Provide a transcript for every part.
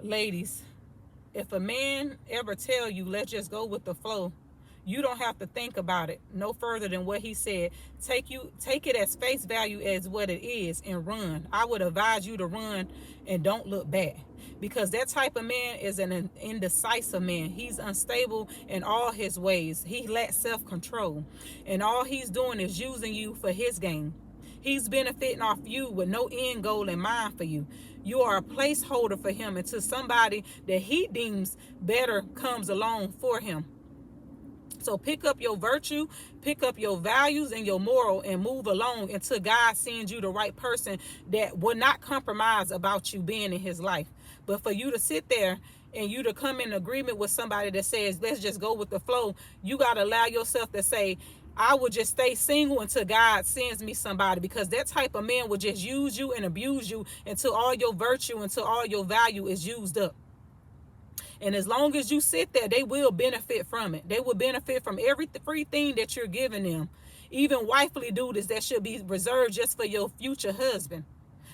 Ladies, if a man ever tell you, let's just go with the flow, you don't have to think about it no further than what he said. Take it as face value as what it is and run. I would advise you to run and don't look back, because that type of man is an indecisive man. He's unstable in all his ways. He lacks self-control, and all he's doing is using you for his gain. He's benefiting off you with no end goal in mind for you. You are a placeholder for him until somebody that he deems better comes along for him. So pick up your virtue, pick up your values and your moral, and move along until God sends you the right person that will not compromise about you being in his life. But for you to sit there and you to come in agreement with somebody that says, let's just go with the flow, you got to allow yourself to say, I will just stay single until God sends me somebody, because that type of man will just use you and abuse you until all your virtue, until all your value is used up. And as long as you sit there, they will benefit from it. They will benefit from every free thing that you're giving them. Even wifely duties that should be reserved just for your future husband.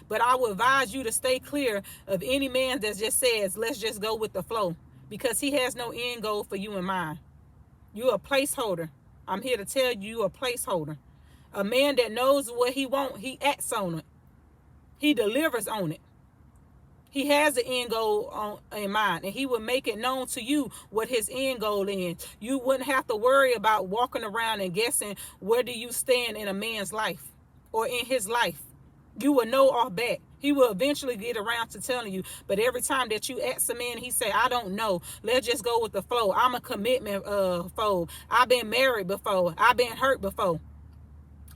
But I would advise you to stay clear of any man that just says, let's just go with the flow, because he has no end goal for you in mind. You're a placeholder. I'm here to tell you, you're a placeholder. A man that knows what he wants, he acts on it. He delivers on it. He has an end goal in mind, and he will make it known to you what his end goal is. You wouldn't have to worry about walking around and guessing where do you stand in a man's life or in his life. You will know off bat. He will eventually get around to telling you. But every time that you ask a man, he say, I don't know. Let's just go with the flow. I'm a commitment fool. I've been married before. I've been hurt before.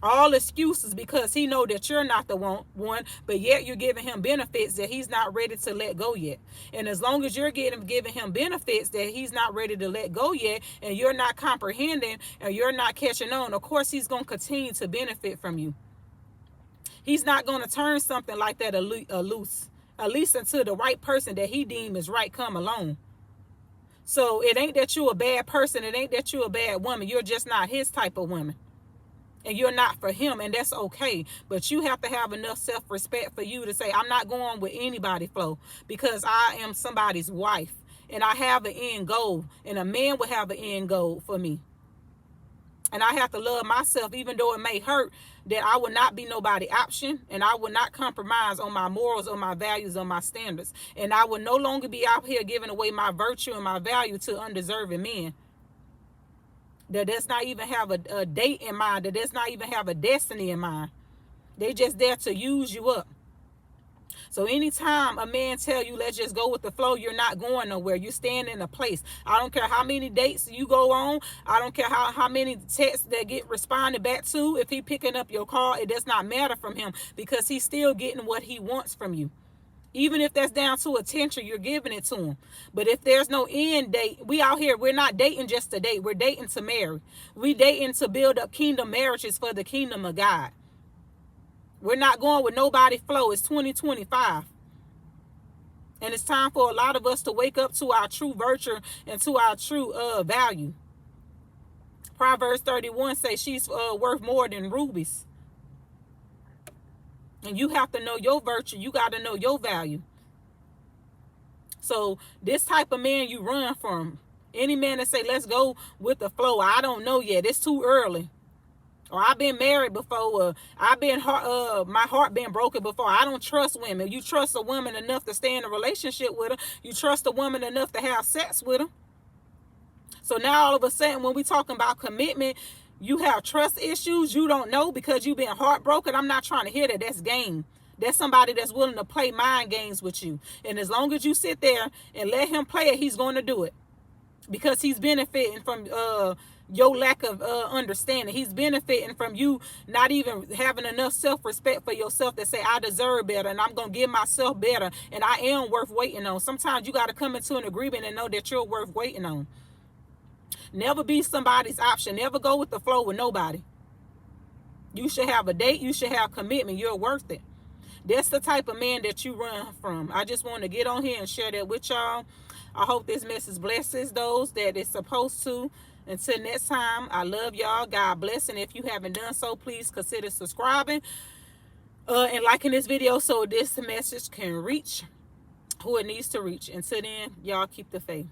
All excuses, because he know that you're not the one, but yet you're giving him benefits that he's not ready to let go yet. And as long as you're giving him benefits that he's not ready to let go yet, and you're not comprehending and you're not catching on, of course he's going to continue to benefit from you. He's not going to turn something like that loose, at least until the right person that he deems is right come along. So it ain't that you're a bad person. It ain't that you're a bad woman. You're just not his type of woman. And you're not for him, and that's okay. But you have to have enough self-respect for you to say, I'm not going with anybody flow, because I am somebody's wife, and I have an end goal, and a man will have an end goal for me. And I have to love myself, even though it may hurt, that I will not be nobody option, and I will not compromise on my morals, on my values, on my standards. And I will no longer be out here giving away my virtue and my value to undeserving men that does not even have a date in mind, that does not even have a destiny in mind. They just there to use you up. So anytime a man tell you, let's just go with the flow, you're not going nowhere. You're staying in a place. I don't care how many dates you go on. I don't care how many texts that get responded back to. If he picking up your call, it does not matter from him, because he's still getting what he wants from you. Even if that's down to attention, you're giving it to him. But if there's no end date, we out here, we're not dating just to date. We're dating to marry. We dating to build up kingdom marriages for the kingdom of God. We're not going with nobody flow. It's 2025. And it's time for a lot of us to wake up to our true virtue and to our true value. Proverbs 31 says she's worth more than rubies. And you have to know your virtue. You got to know your value. So this type of man you run from. Any man that say, let's go with the flow, I don't know yet. It's too early. Or I've been married before. Or I've been my heart been broken before. I don't trust women. You trust a woman enough to stay in a relationship with her. You trust a woman enough to have sex with her. So now all of a sudden when we talking about commitment, you have trust issues. You don't know because you've been heartbroken. I'm not trying to hear that. That's game. That's somebody that's willing to play mind games with you. And as long as you sit there and let him play it, he's going to do it. Because he's benefiting from your lack of understanding. He's benefiting from you not even having enough self-respect for yourself to say, I deserve better and I'm going to give myself better and I am worth waiting on. Sometimes you got to come into an agreement and know that you're worth waiting on. Never be somebody's option. Never go with the flow with nobody. You should have a date. You should have commitment. You're worth it. That's the type of man that you run from. I just want to get on here and share that with y'all. I hope this message blesses those that it's supposed to. Until next time, I love y'all. God bless. And if you haven't done so, please consider subscribing and liking this video so this message can reach who it needs to reach. Until then, y'all keep the faith.